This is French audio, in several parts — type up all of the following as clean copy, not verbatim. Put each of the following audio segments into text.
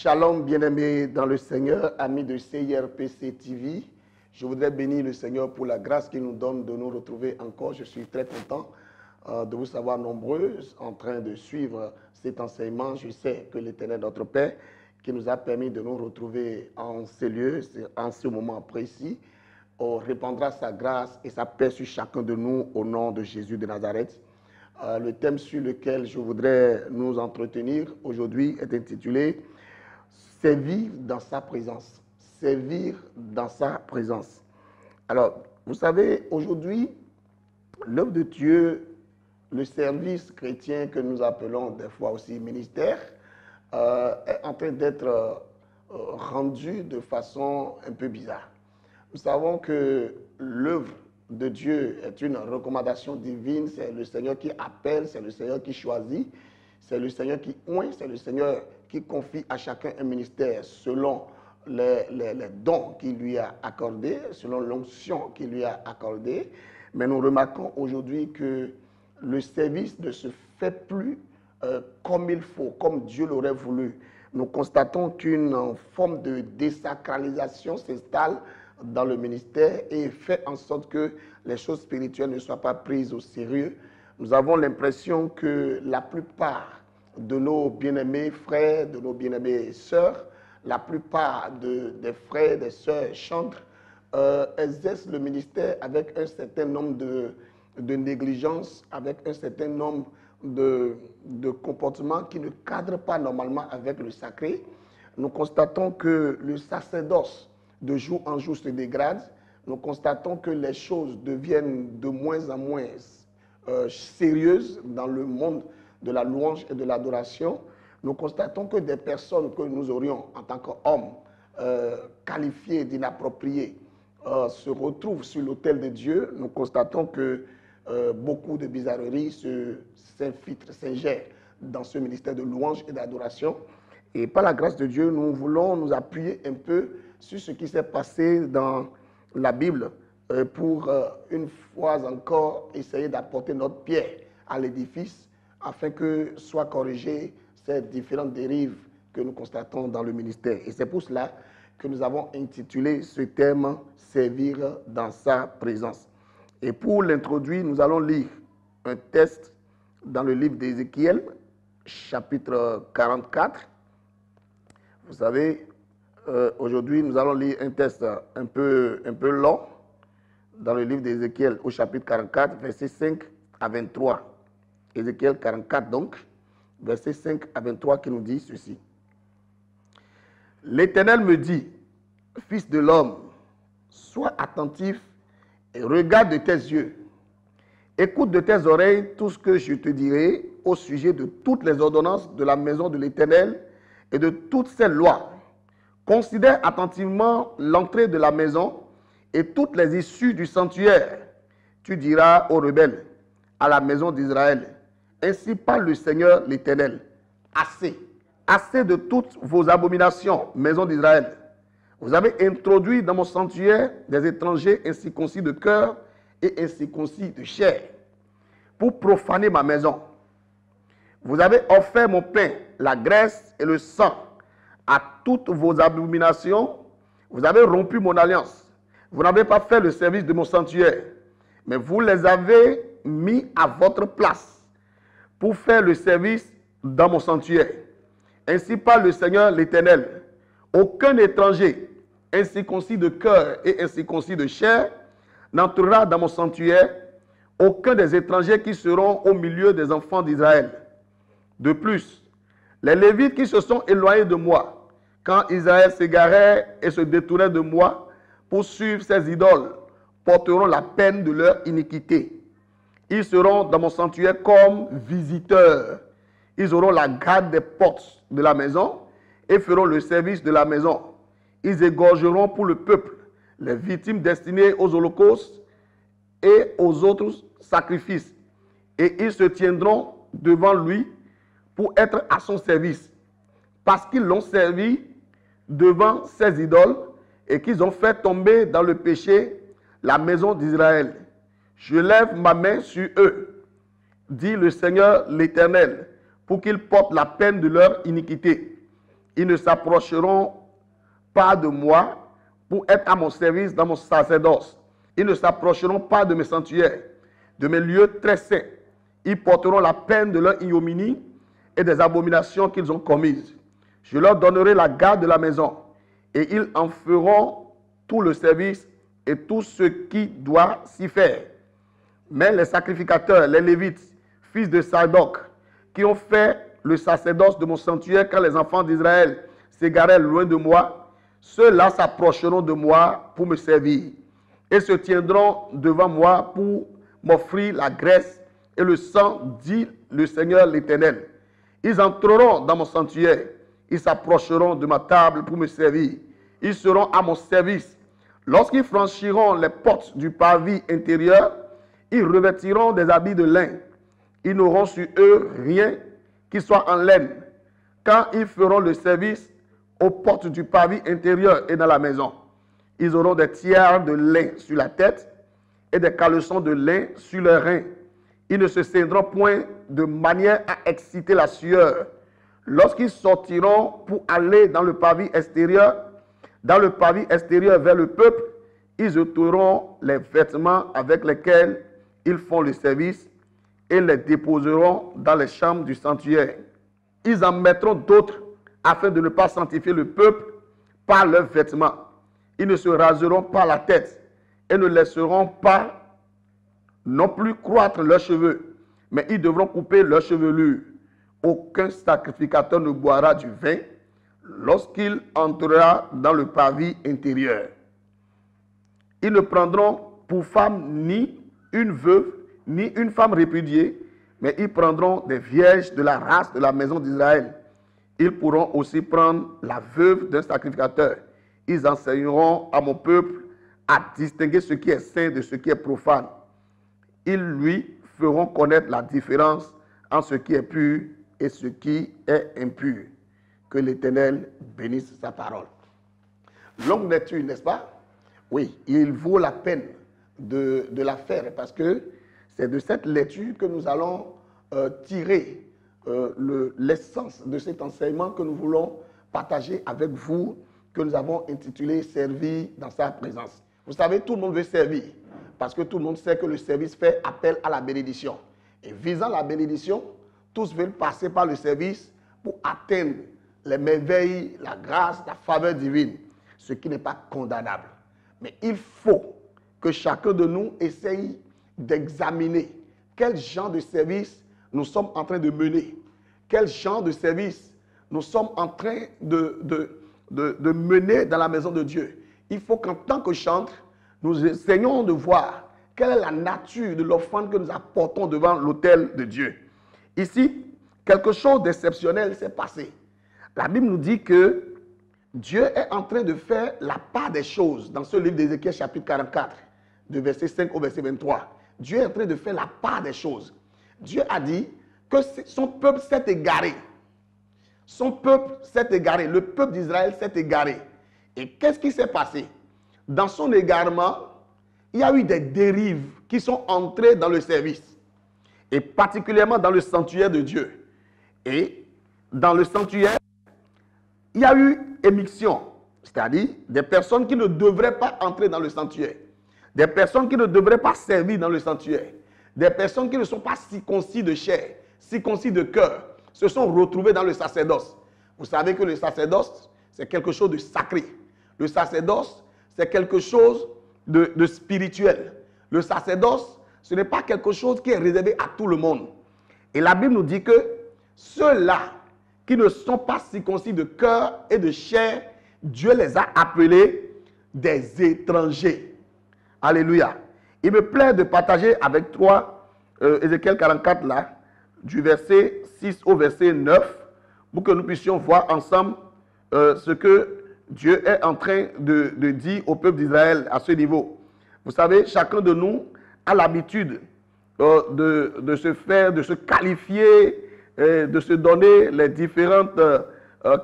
Shalom, bien-aimés dans le Seigneur, amis de CIRPC TV. Je voudrais bénir le Seigneur pour la grâce qu'il nous donne de nous retrouver encore. Je suis très content de vous savoir nombreux en train de suivre cet enseignement. Je sais que l'Éternel, notre Père, qui nous a permis de nous retrouver en ces lieux, en ce moment précis, répandra sa grâce et sa paix sur chacun de nous au nom de Jésus de Nazareth. Le thème sur lequel je voudrais nous entretenir aujourd'hui est intitulé « Servir dans sa présence ». Servir dans sa présence. Alors, vous savez, aujourd'hui, l'œuvre de Dieu, le service chrétien que nous appelons des fois aussi ministère, est en train d'être rendu de façon un peu bizarre. Nous savons que l'œuvre de Dieu est une recommandation divine, c'est le Seigneur qui appelle, c'est le Seigneur qui choisit, c'est le Seigneur qui oint, c'est le Seigneur qui confie à chacun un ministère selon les dons qu'il lui a accordés, selon l'onction qu'il lui a accordée. Mais nous remarquons aujourd'hui que le service ne se fait plus comme il faut, comme Dieu l'aurait voulu. Nous constatons qu'une forme de désacralisation s'installe dans le ministère et fait en sorte que les choses spirituelles ne soient pas prises au sérieux. Nous avons l'impression que la plupart de nos bien-aimés frères, de nos bien-aimés sœurs, la plupart des frères, des sœurs chantres, exercent le ministère avec un certain nombre de négligences, avec un certain nombre de comportements qui ne cadrent pas normalement avec le sacré. Nous constatons que le sacerdoce de jour en jour se dégrade. Nous constatons que les choses deviennent de moins en moins sérieuses dans le monde de la louange et de l'adoration. Nous constatons que des personnes que nous aurions en tant qu'hommes qualifiées d'inappropriées se retrouvent sur l'autel de Dieu. Nous constatons que beaucoup de bizarreries s'infiltrent, s'ingèrent dans ce ministère de louange et d'adoration. Et par la grâce de Dieu, nous voulons nous appuyer un peu sur ce qui s'est passé dans la Bible pour une fois encore essayer d'apporter notre pierre à l'édifice afin que soient corrigées ces différentes dérives que nous constatons dans le ministère. Et c'est pour cela que nous avons intitulé ce thème « Servir dans sa présence ». Et pour l'introduire, nous allons lire un texte dans le livre d'Ézéchiel, chapitre 44. Vous savez, aujourd'hui, nous allons lire un texte un peu long dans le livre d'Ézéchiel au chapitre 44, versets 5 à 23. Ézéchiel 44, donc, versets 5 à 23, qui nous dit ceci. « L'Éternel me dit, fils de l'homme, sois attentif et regarde de tes yeux. Écoute de tes oreilles tout ce que je te dirai au sujet de toutes les ordonnances de la maison de l'Éternel et de toutes ses lois. Considère attentivement l'entrée de la maison et toutes les issues du sanctuaire. Tu diras aux rebelles, à la maison d'Israël, ainsi parle le Seigneur l'Éternel. Assez, assez de toutes vos abominations, maison d'Israël. Vous avez introduit dans mon sanctuaire des étrangers incirconcis de cœur et incirconcis de chair, pour profaner ma maison. Vous avez offert mon pain, la graisse et le sang à toutes vos abominations. Vous avez rompu mon alliance. Vous n'avez pas fait le service de mon sanctuaire, mais vous les avez mis à votre place pour faire le service dans mon sanctuaire. Ainsi parle le Seigneur l'Éternel. Aucun étranger incirconcis de cœur et incirconcis de chair n'entrera dans mon sanctuaire, aucun des étrangers qui seront au milieu des enfants d'Israël. De plus, les Lévites qui se sont éloignés de moi, quand Israël s'égarait et se détournait de moi pour suivre ses idoles, porteront la peine de leur iniquité. Ils seront dans mon sanctuaire comme visiteurs. Ils auront la garde des portes de la maison et feront le service de la maison. Ils égorgeront pour le peuple les victimes destinées aux holocaustes et aux autres sacrifices. Et ils se tiendront devant lui pour être à son service, parce qu'ils l'ont servi devant ses idoles et qu'ils ont fait tomber dans le péché la maison d'Israël. Je lève ma main sur eux, dit le Seigneur l'Éternel, pour qu'ils portent la peine de leur iniquité. ils ne s'approcheront pas de moi pour être à mon service dans mon sacerdoce. Ils ne s'approcheront pas de mes sanctuaires, de mes lieux très saints. Ils porteront la peine de leur ignominie et des abominations qu'ils ont commises. Je leur donnerai la garde de la maison, et ils en feront tout le service et tout ce qui doit s'y faire. Mais les sacrificateurs, les Lévites, fils de Sadoc, qui ont fait le sacerdoce de mon sanctuaire quand les enfants d'Israël s'égaraient loin de moi, ceux-là s'approcheront de moi pour me servir et se tiendront devant moi pour m'offrir la graisse et le sang, dit le Seigneur l'Éternel. Ils entreront dans mon sanctuaire, ils s'approcheront de ma table pour me servir. Ils seront à mon service. Lorsqu'ils franchiront les portes du parvis intérieur, ils revêtiront des habits de lin. Ils n'auront sur eux rien qui soit en laine. Quand ils feront le service aux portes du parvis intérieur et dans la maison, ils auront des tiers de lin sur la tête et des caleçons de lin sur leurs reins. Ils ne se ceindront point de manière à exciter la sueur. Lorsqu'ils sortiront pour aller dans le parvis extérieur vers le peuple, ils ôteront les vêtements avec lesquels ils font le service et les déposeront dans les chambres du sanctuaire. Ils en mettront d'autres afin de ne pas sanctifier le peuple par leurs vêtements. Ils ne se raseront pas la tête et ne laisseront pas non plus croître leurs cheveux, mais ils devront couper leurs chevelures. Aucun sacrificateur ne boira du vin lorsqu'il entrera dans le parvis intérieur. Ils ne prendront pour femme ni une veuve, ni une femme répudiée, mais ils prendront des vierges de la race de la maison d'Israël. Ils pourront aussi prendre la veuve d'un sacrificateur. Ils enseigneront à mon peuple à distinguer ce qui est saint de ce qui est profane. Ils lui feront connaître la différence entre ce qui est pur et ce qui est impur. Que l'Éternel bénisse sa parole. Longue lecture, n'est-ce pas? Oui, il vaut la peine de la faire parce que c'est de cette lecture que nous allons tirer l'essence de cet enseignement que nous voulons partager avec vous, que nous avons intitulé « Servir dans sa présence ». Vous savez, tout le monde veut servir parce que tout le monde sait que le service fait appel à la bénédiction. Et visant la bénédiction, tous veulent passer par le service pour atteindre les merveilles, la grâce, la faveur divine, ce qui n'est pas condamnable. Mais il faut que chacun de nous essaye d'examiner quel genre de service nous sommes en train de mener, quel genre de service nous sommes en train de mener dans la maison de Dieu. Il faut qu'en tant que chantre, nous essayons de voir quelle est la nature de l'offrande que nous apportons devant l'autel de Dieu. Ici, quelque chose d'exceptionnel s'est passé. La Bible nous dit que Dieu est en train de faire la part des choses dans ce livre d'Ézéchiel chapitre 44, de verset 5 au verset 23. Dieu est en train de faire la part des choses. Dieu a dit que son peuple s'est égaré. Son peuple s'est égaré. Le peuple d'Israël s'est égaré. Et qu'est-ce qui s'est passé? Dans son égarement, il y a eu des dérives qui sont entrées dans le service. Et particulièrement dans le sanctuaire de Dieu. Et dans le sanctuaire, il y a eu émission, c'est-à-dire des personnes qui ne devraient pas entrer dans le sanctuaire, des personnes qui ne devraient pas servir dans le sanctuaire, des personnes qui ne sont pas circoncis de chair, circoncis de cœur, se sont retrouvées dans le sacerdoce. Vous savez que le sacerdoce, c'est quelque chose de sacré. Le sacerdoce, c'est quelque chose de spirituel. Le sacerdoce, ce n'est pas quelque chose qui est réservé à tout le monde. Et la Bible nous dit que ceux-là qui ne sont pas circoncis de cœur et de chair, Dieu les a appelés des étrangers. Alléluia. Il me plaît de partager avec toi Ézéchiel 44 là, du verset 6 au verset 9, pour que nous puissions voir ensemble ce que Dieu est en train de dire au peuple d'Israël à ce niveau. Vous savez, chacun de nous a l'habitude de se faire, de se qualifier, de se donner les différentes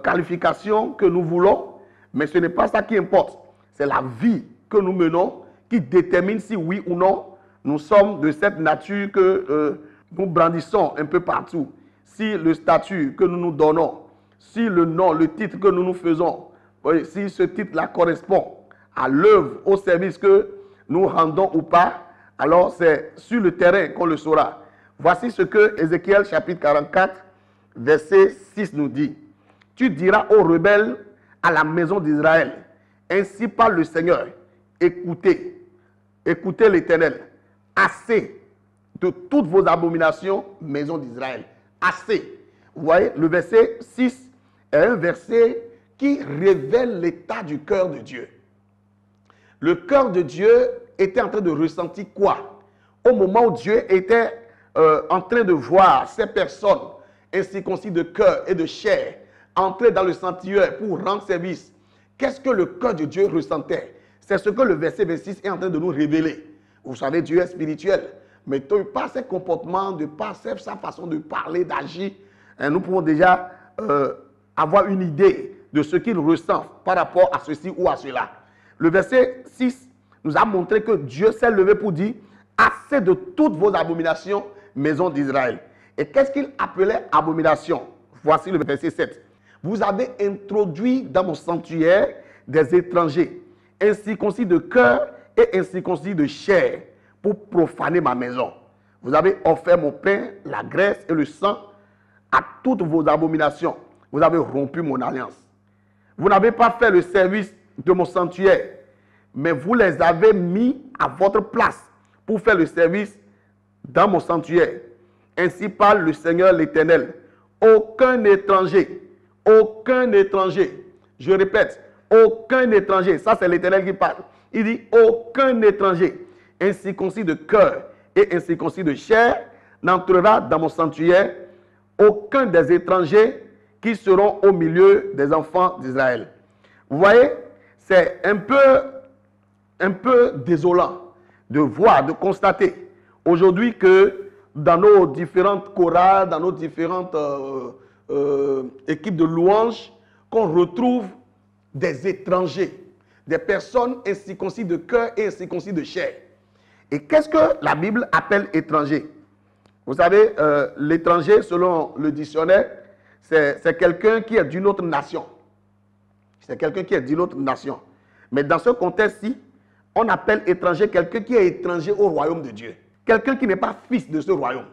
qualifications que nous voulons, mais ce n'est pas ça qui importe. C'est la vie que nous menons qui détermine si oui ou non nous sommes de cette nature que nous brandissons un peu partout. Si le statut que nous nous donnons si le nom, le titre que nous nous faisons, si ce titre-là correspond à l'œuvre, au service que nous rendons ou pas, alors c'est sur le terrain qu'on le saura. Voici ce que Ézéchiel chapitre 44, verset 6 nous dit. Tu diras aux rebelles, à la maison d'Israël, ainsi parle le Seigneur, écoutez, écoutez l'Éternel, assez de toutes vos abominations, maison d'Israël, assez. Vous voyez, le verset 6 est un verset qui révèle l'état du cœur de Dieu. Le cœur de Dieu était en train de ressentir quoi? Au moment où Dieu était en train de voir ces personnes incirconcis de cœur et de chair entrer dans le sanctuaire pour rendre service, qu'est-ce que le cœur de Dieu ressentait? C'est ce que le verset 26 est en train de nous révéler. Vous savez, Dieu est spirituel, mais par ses comportements, de par sa façon de parler, d'agir, nous pouvons déjà avoir une idée de ce qu'il ressent par rapport à ceci ou à cela. Le verset 6 nous a montré que Dieu s'est levé pour dire « Assez de toutes vos abominations, maison d'Israël ». Et qu'est-ce qu'il appelait abomination? Voici le verset 7. Vous avez introduit dans mon sanctuaire des étrangers, incirconcis de cœur et incirconcis de chair, pour profaner ma maison. Vous avez offert mon pain, la graisse et le sang à toutes vos abominations. Vous avez rompu mon alliance. Vous n'avez pas fait le service de mon sanctuaire, mais vous les avez mis à votre place pour faire le service dans mon sanctuaire. Ainsi parle le Seigneur l'Éternel. Aucun étranger, je répète, aucun étranger, ça c'est l'Éternel qui parle. Il dit aucun étranger, incirconcis de cœur et incirconcis de chair, n'entrera dans mon sanctuaire, aucun des étrangers qui seront au milieu des enfants d'Israël. Vous voyez, c'est un peu désolant de voir, de constater aujourd'hui que dans nos différentes chorales, dans nos différentes équipes de louanges, qu'on retrouve des étrangers, des personnes incirconcis de cœur et incirconcis de chair. Et qu'est-ce que la Bible appelle étranger? Vous savez, l'étranger, selon le dictionnaire, c'est quelqu'un qui est d'une autre nation. C'est quelqu'un qui est d'une autre nation. Mais dans ce contexte-ci, on appelle étranger quelqu'un qui est étranger au royaume de Dieu. Quelqu'un qui n'est pas fils de ce royaume.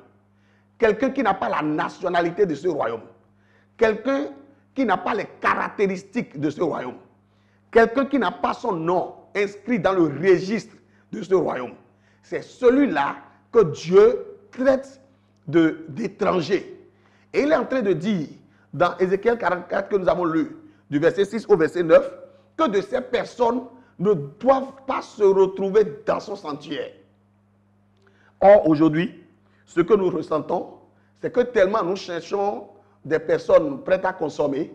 Quelqu'un qui n'a pas la nationalité de ce royaume. Quelqu'un qui n'a pas les caractéristiques de ce royaume. Quelqu'un qui n'a pas son nom inscrit dans le registre de ce royaume. C'est celui-là que Dieu traite d'étranger. Et il est en train de dire, dans Ézéchiel 44 que nous avons lu, du verset 6 au verset 9, que de ces personnes ne doivent pas se retrouver dans son sanctuaire. Or, aujourd'hui, ce que nous ressentons, c'est que tellement nous cherchons des personnes prêtes à consommer,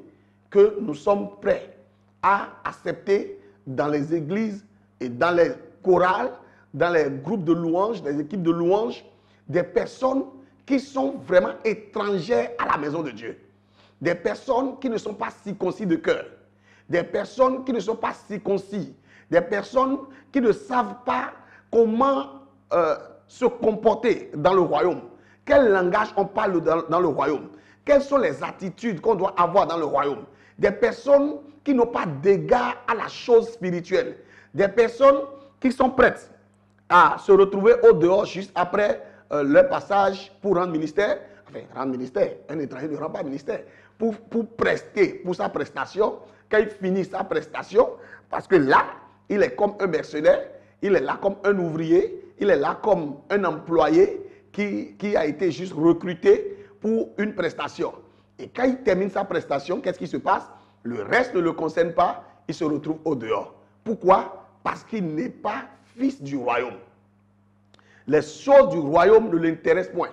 que nous sommes prêts à accepter dans les églises et dans les chorales, dans les groupes de louanges, les équipes de louanges, des personnes qui sont vraiment étrangères à la maison de Dieu. Des personnes qui ne sont pas circoncis de cœur. Des personnes qui ne sont pas circoncis. Des personnes qui ne savent pas comment se comporter dans le royaume. Quel langage on parle dans le royaume. Quelles sont les attitudes qu'on doit avoir dans le royaume. Des personnes qui n'ont pas d'égard à la chose spirituelle. Des personnes qui sont prêtes à se retrouver au dehors juste après leur passage pour rendre ministère. Enfin, rendre ministère, un étranger ne rend pas ministère. Pour prester, pour sa prestation, quand il finit sa prestation, parce que là, il est comme un mercenaire, il est là comme un ouvrier, il est là comme un employé qui a été juste recruté pour une prestation. Et quand il termine sa prestation, qu'est-ce qui se passe? Le reste ne le concerne pas, il se retrouve au dehors. Pourquoi? Parce qu'il n'est pas fils du royaume. Les choses du royaume ne l'intéressent point.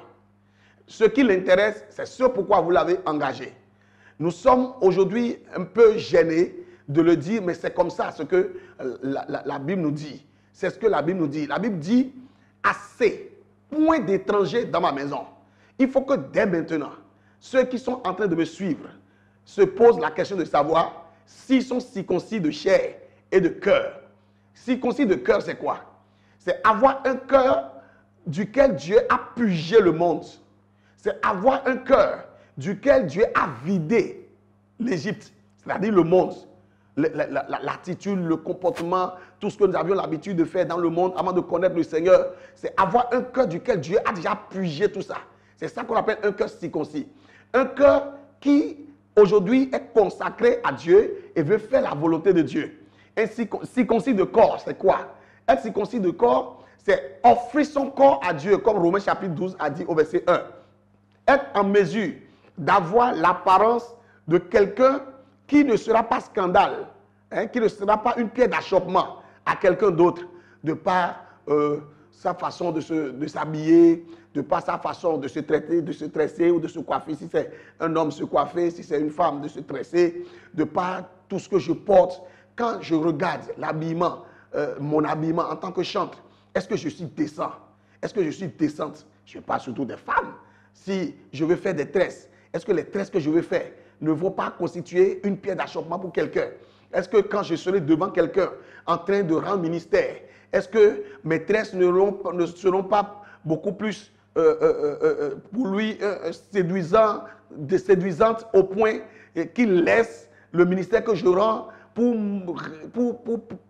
Ce qui l'intéresse, c'est ce pourquoi vous l'avez engagé. Nous sommes aujourd'hui un peu gênés de le dire, mais c'est comme ça ce que la Bible nous dit. C'est ce que la Bible nous dit. La Bible dit, assez, point d'étrangers dans ma maison. Il faut que dès maintenant, ceux qui sont en train de me suivre se posent la question de savoir s'ils sont circoncis de chair et de cœur. Circoncis de cœur, c'est quoi? C'est avoir un cœur duquel Dieu a purgé le monde. C'est avoir un cœur duquel Dieu a vidé l'Égypte, c'est-à-dire le monde, l'attitude, le comportement, tout ce que nous avions l'habitude de faire dans le monde avant de connaître le Seigneur, c'est avoir un cœur duquel Dieu a déjà purgé tout ça. C'est ça qu'on appelle un cœur circoncis. Un cœur qui, aujourd'hui, est consacré à Dieu et veut faire la volonté de Dieu. Un circoncis de corps, c'est quoi? Être circoncis de corps, c'est offrir son corps à Dieu, comme Romains chapitre 12 a dit au verset 1. Être en mesure d'avoir l'apparence de quelqu'un qui ne sera pas scandale, hein, qui ne sera pas une pierre d'achoppement à quelqu'un d'autre, de par sa façon de s'habiller, de par sa façon de se traiter, de se tresser ou de se coiffer, si c'est un homme se coiffer, si c'est une femme de se tresser, de par tout ce que je porte. Quand je regarde l'habillement, mon habillement en tant que chantre, est-ce que je suis décent? Est-ce que je suis décente? Je parle surtout des femmes. Si je veux faire des tresses, est-ce que les tresses que je veux faire ne vont pas constituer une pierre d'achoppement pour quelqu'un? Est-ce que quand je serai devant quelqu'un en train de rendre ministère, est-ce que mes tresses ne seront pas beaucoup plus pour lui séduisantes au point qu'il laisse le ministère que je rends pour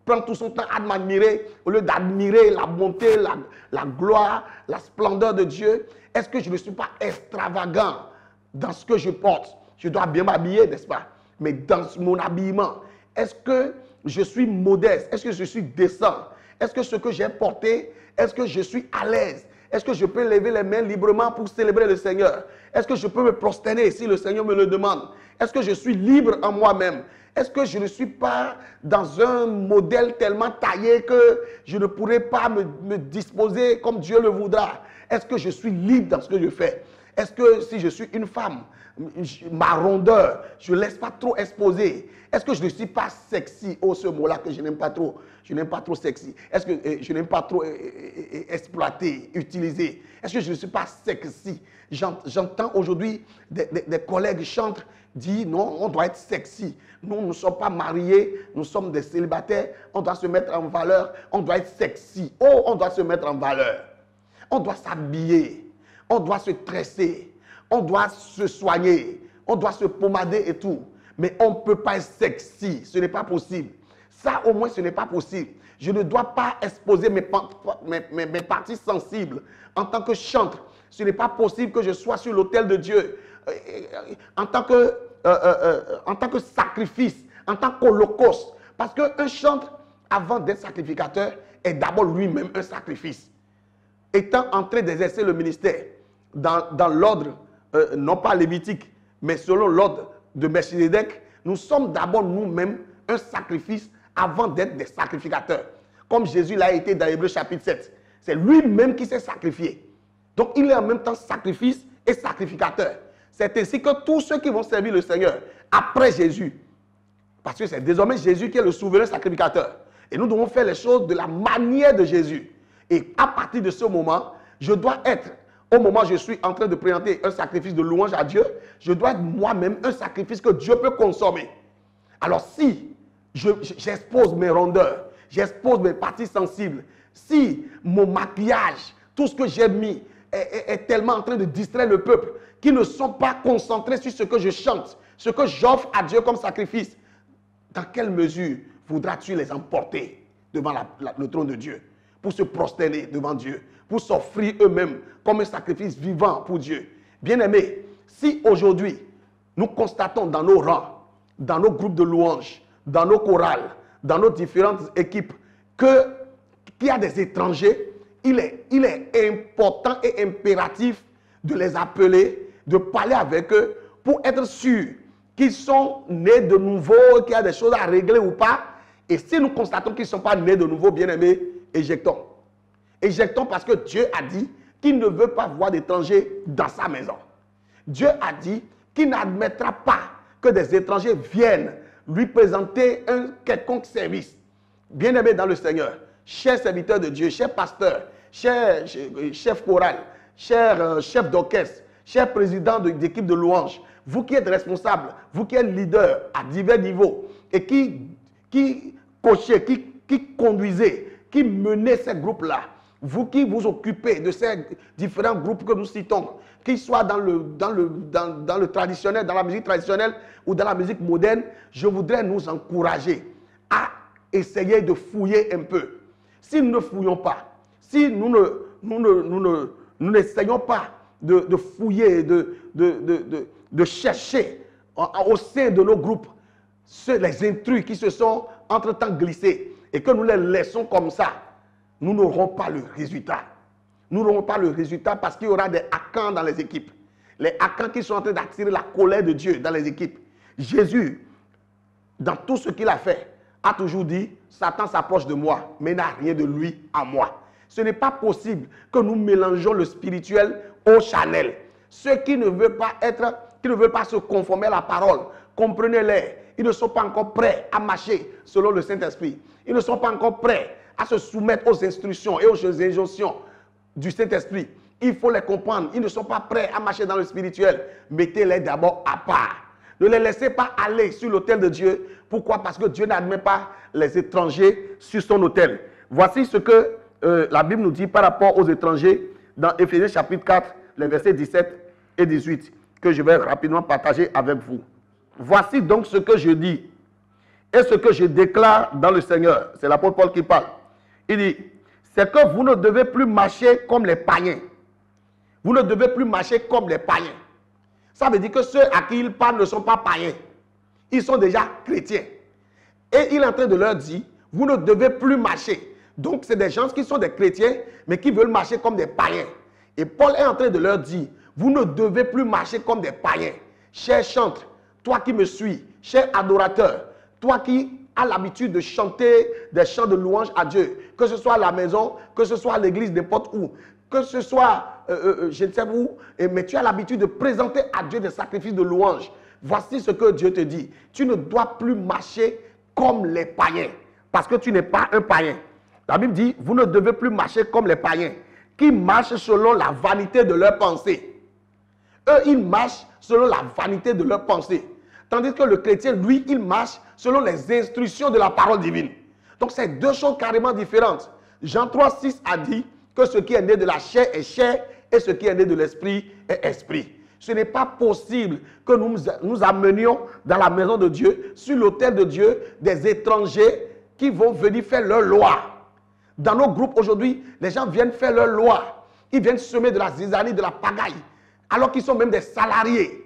prendre tout son temps à m'admirer, au lieu d'admirer la bonté, la gloire, la splendeur de Dieu? Est-ce que je ne suis pas extravagant dans ce que je porte? Je dois bien m'habiller, n'est-ce pas? Mais dans mon habillement, est-ce que je suis modeste? Est-ce que je suis décent? Est-ce que ce que j'ai porté, est-ce que je suis à l'aise? Est-ce que je peux lever les mains librement pour célébrer le Seigneur? Est-ce que je peux me prosterner si le Seigneur me le demande? Est-ce que je suis libre en moi-même? Est-ce que je ne suis pas dans un modèle tellement taillé que je ne pourrai pas me disposer comme Dieu le voudra? Est-ce que je suis libre dans ce que je fais? Est-ce que si je suis une femme, ma rondeur, je ne laisse pas trop exposer? Est-ce que je ne suis pas sexy? Oh, ce mot-là que je n'aime pas trop. Je n'aime pas trop sexy. Est-ce que je n'aime pas trop exploiter, utiliser? Est-ce que je ne suis pas sexy? J'entends aujourd'hui des collègues chantres dire non, on doit être sexy. Nous ne sommes pas mariés, nous sommes des célibataires. On doit se mettre en valeur, on doit être sexy. Oh, on doit se mettre en valeur. On doit s'habiller, on doit se tresser, on doit se soigner, on doit se pomader et tout. Mais on ne peut pas être sexy, ce n'est pas possible. Ça au moins ce n'est pas possible. Je ne dois pas exposer mes parties sensibles en tant que chantre. Ce n'est pas possible que je sois sur l'autel de Dieu en tant que sacrifice, en tant qu'holocauste. Parce qu'un chantre, avant d'être sacrificateur, est d'abord lui-même un sacrifice. Étant en train d'exercer le ministère dans l'ordre, non pas lévitique, mais selon l'ordre de Melchizedek, nous sommes d'abord nous-mêmes un sacrifice avant d'être des sacrificateurs. Comme Jésus l'a été dans Hébreux chapitre 7. C'est lui-même qui s'est sacrifié. Donc il est en même temps sacrifice et sacrificateur. C'est ainsi que tous ceux qui vont servir le Seigneur après Jésus, parce que c'est désormais Jésus qui est le souverain sacrificateur. Et nous devons faire les choses de la manière de Jésus. Et à partir de ce moment, je dois être, au moment où je suis en train de présenter un sacrifice de louange à Dieu, je dois être moi-même un sacrifice que Dieu peut consommer. Alors si j'expose mes rondeurs, j'expose mes parties sensibles, si mon maquillage, tout ce que j'ai mis est tellement en train de distraire le peuple, qu'ils ne sont pas concentrés sur ce que je chante, ce que j'offre à Dieu comme sacrifice, dans quelle mesure voudras-tu les emporter devant le trône de Dieu, pour se prosterner devant Dieu, pour s'offrir eux-mêmes comme un sacrifice vivant pour Dieu? Bien-aimés, si aujourd'hui, nous constatons dans nos rangs, dans nos groupes de louanges, dans nos chorales, dans nos différentes équipes, qu'il y a des étrangers, il est important et impératif de les appeler, de parler avec eux pour être sûr qu'ils sont nés de nouveau, qu'il y a des choses à régler ou pas. Et si nous constatons qu'ils ne sont pas nés de nouveau, bien-aimés, éjectons. Éjectons parce que Dieu a dit qu'il ne veut pas voir d'étrangers dans sa maison. Dieu a dit qu'il n'admettra pas que des étrangers viennent lui présenter un quelconque service. Bien-aimés dans le Seigneur, chers serviteurs de Dieu, chers pasteurs, chers chefs chorales, chers chefs d'orchestre, chers présidents d'équipe de louanges, vous qui êtes responsables, vous qui êtes leaders à divers niveaux et qui coachez, qui conduisez, qui menez ces groupes-là, vous qui vous occupez de ces différents groupes que nous citons, qu'il soit dans le traditionnel, dans la musique traditionnelle ou dans la musique moderne, je voudrais nous encourager à essayer de fouiller un peu. Si nous ne fouillons pas, si nous n'essayons pas de fouiller, de chercher au sein de nos groupes les intrus qui se sont entre-temps glissés et que nous les laissons comme ça, nous n'aurons pas le résultat. Nous n'aurons pas le résultat parce qu'il y aura des hackants dans les équipes. Les hackants qui sont en train d'attirer la colère de Dieu dans les équipes. Jésus, dans tout ce qu'il a fait, a toujours dit, Satan s'approche de moi, mais n'a rien de lui en moi. Ce n'est pas possible que nous mélangeons le spirituel au charnel. Ceux qui ne veulent pas se conformer à la parole, comprenez-les, ils ne sont pas encore prêts à marcher selon le Saint-Esprit. Ils ne sont pas encore prêts à se soumettre aux instructions et aux injonctions du Saint-Esprit. Il faut les comprendre. Ils ne sont pas prêts à marcher dans le spirituel. Mettez-les d'abord à part. Ne les laissez pas aller sur l'autel de Dieu. Pourquoi? Parce que Dieu n'admet pas les étrangers sur son autel. Voici ce que la Bible nous dit par rapport aux étrangers dans Éphésiens chapitre 4, les versets 17 et 18, que je vais rapidement partager avec vous. Voici donc ce que je dis et ce que je déclare dans le Seigneur. C'est l'apôtre Paul qui parle. Il dit, c'est que vous ne devez plus marcher comme les païens. Vous ne devez plus marcher comme les païens. Ça veut dire que ceux à qui il parle ne sont pas païens. Ils sont déjà chrétiens. Et il est en train de leur dire, vous ne devez plus marcher. Donc c'est des gens qui sont des chrétiens, mais qui veulent marcher comme des païens. Et Paul est en train de leur dire, vous ne devez plus marcher comme des païens. Cher chantre, toi qui me suis, cher adorateur, toi qui as l'habitude de chanter des chants de louange à Dieu, que ce soit à la maison, que ce soit à l'église, n'importe où, que ce soit, je ne sais où, mais tu as l'habitude de présenter à Dieu des sacrifices de louange. Voici ce que Dieu te dit. Tu ne dois plus marcher comme les païens, parce que tu n'es pas un païen. La Bible dit, vous ne devez plus marcher comme les païens, qui marchent selon la vanité de leurs pensées. Eux, ils marchent selon la vanité de leurs pensées. Tandis que le chrétien, lui, il marche selon les instructions de la parole divine. Donc, c'est deux choses carrément différentes. Jean 3, 6 a dit que ce qui est né de la chair est chair et ce qui est né de l'esprit est esprit. Ce n'est pas possible que nous amenions dans la maison de Dieu, sur l'autel de Dieu, des étrangers qui vont venir faire leur loi. Dans nos groupes aujourd'hui, les gens viennent faire leur loi. Ils viennent semer de la zizanie, de la pagaille, alors qu'ils sont même des salariés.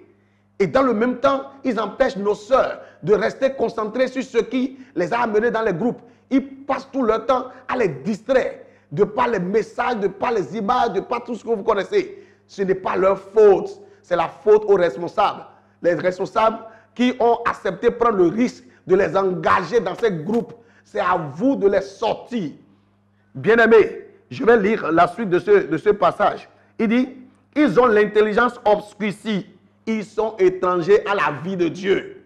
Et dans le même temps, ils empêchent nos sœurs de rester concentrées sur ce qui les a amenés dans les groupes. Ils passent tout leur temps à les distraire, de par les messages, de par les images, de par tout ce que vous connaissez. Ce n'est pas leur faute, c'est la faute aux responsables. Les responsables qui ont accepté de prendre le risque de les engager dans ces groupes. C'est à vous de les sortir. Bien-aimés, je vais lire la suite de ce passage. Il dit, ils ont l'intelligence obscurcie. Ils sont étrangers à la vie de Dieu.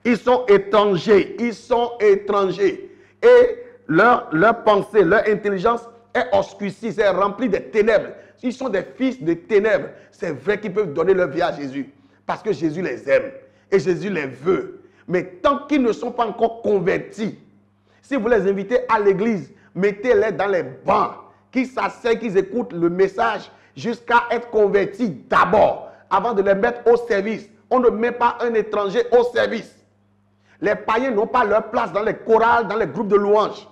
Ils sont étrangers. Ils sont étrangers. Et leur pensée, leur intelligence est obscurcie. C'est rempli de ténèbres. Ils sont des fils de ténèbres. C'est vrai qu'ils peuvent donner leur vie à Jésus. Parce que Jésus les aime. Et Jésus les veut. Mais tant qu'ils ne sont pas encore convertis, si vous les invitez à l'église, mettez-les dans les bancs, qu'ils s'asseyent, qu'ils écoutent le message jusqu'à être convertis d'abord, avant de les mettre au service. On ne met pas un étranger au service. Les païens n'ont pas leur place dans les chorales, dans les groupes de louanges.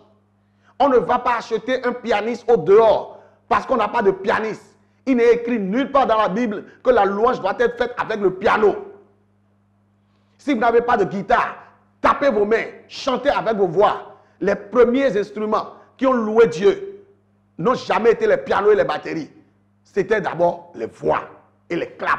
On ne va pas acheter un pianiste au dehors parce qu'on n'a pas de pianiste. Il n'est écrit nulle part dans la Bible que la louange doit être faite avec le piano. Si vous n'avez pas de guitare, tapez vos mains, chantez avec vos voix. Les premiers instruments qui ont loué Dieu n'ont jamais été les pianos et les batteries. C'était d'abord les voix et les claps.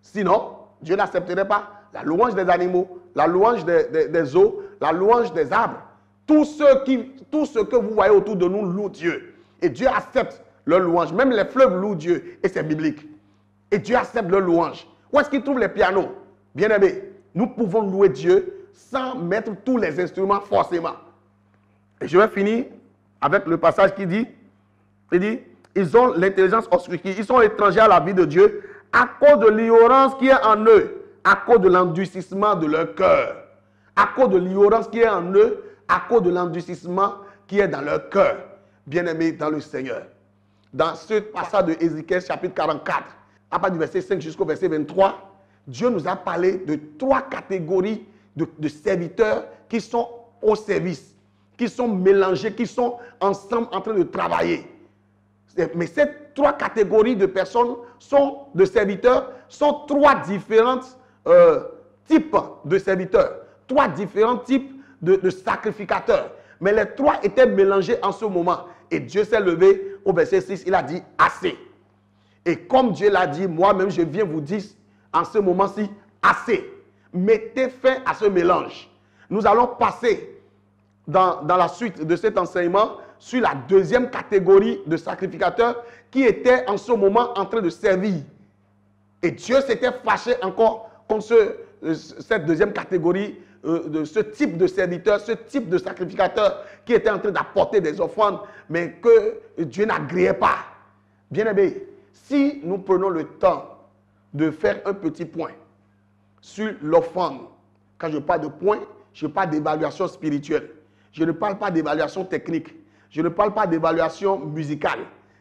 Sinon, Dieu n'accepterait pas la louange des animaux, la louange des eaux, la louange des arbres. Tout ce que vous voyez autour de nous loue Dieu. Et Dieu accepte leur louange. Même les fleuves louent Dieu. Et c'est biblique. Et Dieu accepte leur louange. Où est-ce qu'ils trouvent les pianos? Bien-aimés, nous pouvons louer Dieu sans mettre tous les instruments forcément. Et je vais finir avec le passage qui dit, ils ont l'intelligence obscurcie, ils sont étrangers à la vie de Dieu à cause de l'ignorance qui est en eux, à cause de l'endurcissement de leur cœur. À cause de l'ignorance qui est en eux, à cause de l'endurcissement qui est dans leur cœur. Bien-aimés dans le Seigneur. Dans ce passage de Ézéchiel chapitre 44, à partir du verset 5 jusqu'au verset 23, Dieu nous a parlé de 3 catégories de serviteurs qui sont au service, qui sont mélangés, qui sont ensemble en train de travailler. Mais ces 3 catégories de personnes, de serviteurs, sont 3 différents types de serviteurs, 3 différents types de sacrificateurs. Mais les 3 étaient mélangés en ce moment. Et Dieu s'est levé au verset 6, il a dit assez. Et comme Dieu l'a dit, moi-même je viens vous dire en ce moment-ci, assez. Mettez fin à ce mélange. Nous allons passer dans la suite de cet enseignement sur la 2e catégorie de sacrificateurs qui étaient en ce moment en train de servir. Et Dieu s'était fâché encore contre cette 2e catégorie, de ce type de serviteur, ce type de sacrificateur qui était en train d'apporter des offrandes, mais que Dieu n'agréait pas. Bien-aimés, si nous prenons le temps de faire un petit point sur l'offrande, quand je parle de point, je parle d'évaluation spirituelle. Je ne parle pas d'évaluation technique. Je ne parle pas d'évaluation musicale.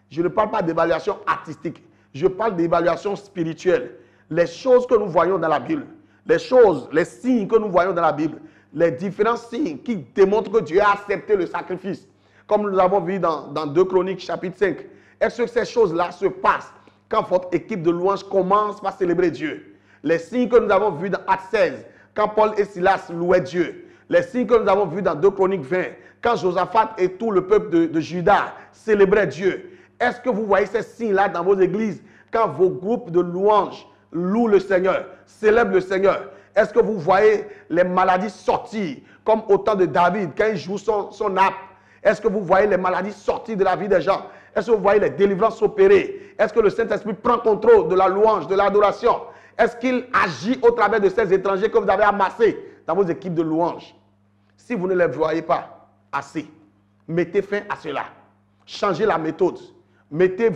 Je ne parle pas d'évaluation artistique. Je parle d'évaluation spirituelle. Les choses que nous voyons dans la Bible, les signes que nous voyons dans la Bible, les différents signes qui démontrent que Dieu a accepté le sacrifice, comme nous avons vu dans 2 Chroniques chapitre 5. Est-ce que ces choses-là se passent quand votre équipe de louanges commence par célébrer Dieu? Les signes que nous avons vus dans Actes 16, quand Paul et Silas louaient Dieu. Les signes que nous avons vus dans 2 Chroniques 20, quand Josaphat et tout le peuple de Juda célébraient Dieu. Est-ce que vous voyez ces signes-là dans vos églises quand vos groupes de louanges louent le Seigneur, célèbrent le Seigneur? Est-ce que vous voyez les maladies sortir comme au temps de David quand il joue son harpe? Est-ce que vous voyez les maladies sortir de la vie des gens? Est-ce que vous voyez les délivrances opérer? Est-ce que le Saint-Esprit prend contrôle de la louange, de l'adoration? Est-ce qu'il agit au travers de ces étrangers que vous avez amassés dans vos équipes de louanges? Si vous ne les voyez pas assez, mettez fin à cela. Changez la méthode. Mettez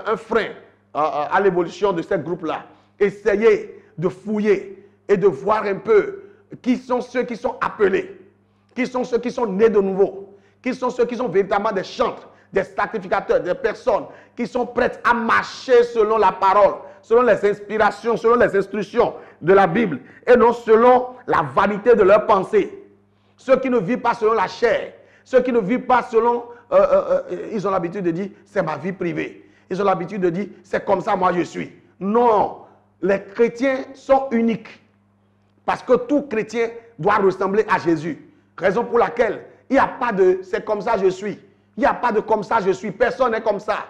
un frein à l'évolution de ces groupes-là. Essayez de fouiller et de voir un peu qui sont ceux qui sont appelés, qui sont ceux qui sont nés de nouveau, qui sont ceux qui sont véritablement des chantres, des sacrificateurs, des personnes qui sont prêtes à marcher selon la parole, selon les inspirations, selon les instructions de la Bible et non selon la vanité de leurs pensées. Ceux qui ne vivent pas selon la chair, ceux qui ne vivent pas selon... ils ont l'habitude de dire, c'est ma vie privée. Ils ont l'habitude de dire, c'est comme ça moi je suis. Non, les chrétiens sont uniques. Parce que tout chrétien doit ressembler à Jésus. Raison pour laquelle il n'y a pas de c'est comme ça je suis. Il n'y a pas de comme ça je suis. Personne n'est comme ça.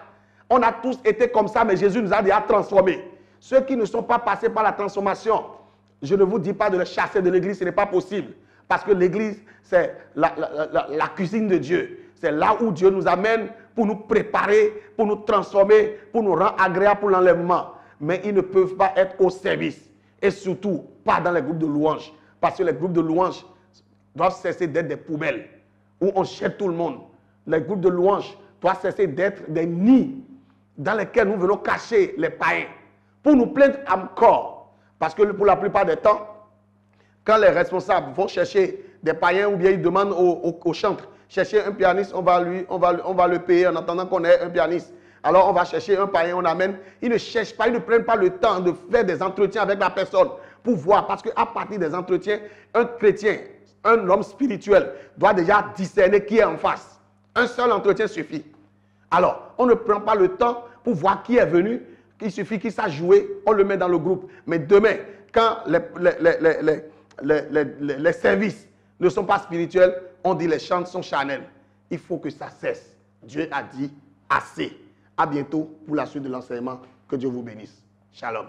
On a tous été comme ça, mais Jésus nous a déjà transformés. Ceux qui ne sont pas passés par la transformation, je ne vous dis pas de les chasser de l'église, ce n'est pas possible. Parce que l'église, c'est la cuisine de Dieu. C'est là où Dieu nous amène pour nous préparer, pour nous transformer, pour nous rendre agréables pour l'enlèvement. Mais ils ne peuvent pas être au service. Et surtout, pas dans les groupes de louanges. Parce que les groupes de louanges doivent cesser d'être des poubelles où on jette tout le monde. Les groupes de louanges doivent cesser d'être des nids dans lesquels nous venons cacher les païens. Pour nous plaindre encore. Parce que pour la plupart des temps, quand les responsables vont chercher des païens ou bien ils demandent au chantre, chercher un pianiste, on va le payer en attendant qu'on ait un pianiste. Alors on va chercher un païen, on amène. Ils ne cherchent pas, ils ne prennent pas le temps de faire des entretiens avec la personne pour voir. Parce qu'à partir des entretiens, un chrétien, un homme spirituel doit déjà discerner qui est en face. Un seul entretien suffit. Alors, on ne prend pas le temps pour voir qui est venu. Il suffit qu'il sache jouer, on le met dans le groupe. Mais demain, quand les services ne sont pas spirituels, on dit les chants sont charnels. Il faut que ça cesse. Dieu a dit assez. À bientôt pour la suite de l'enseignement. Que Dieu vous bénisse. Shalom.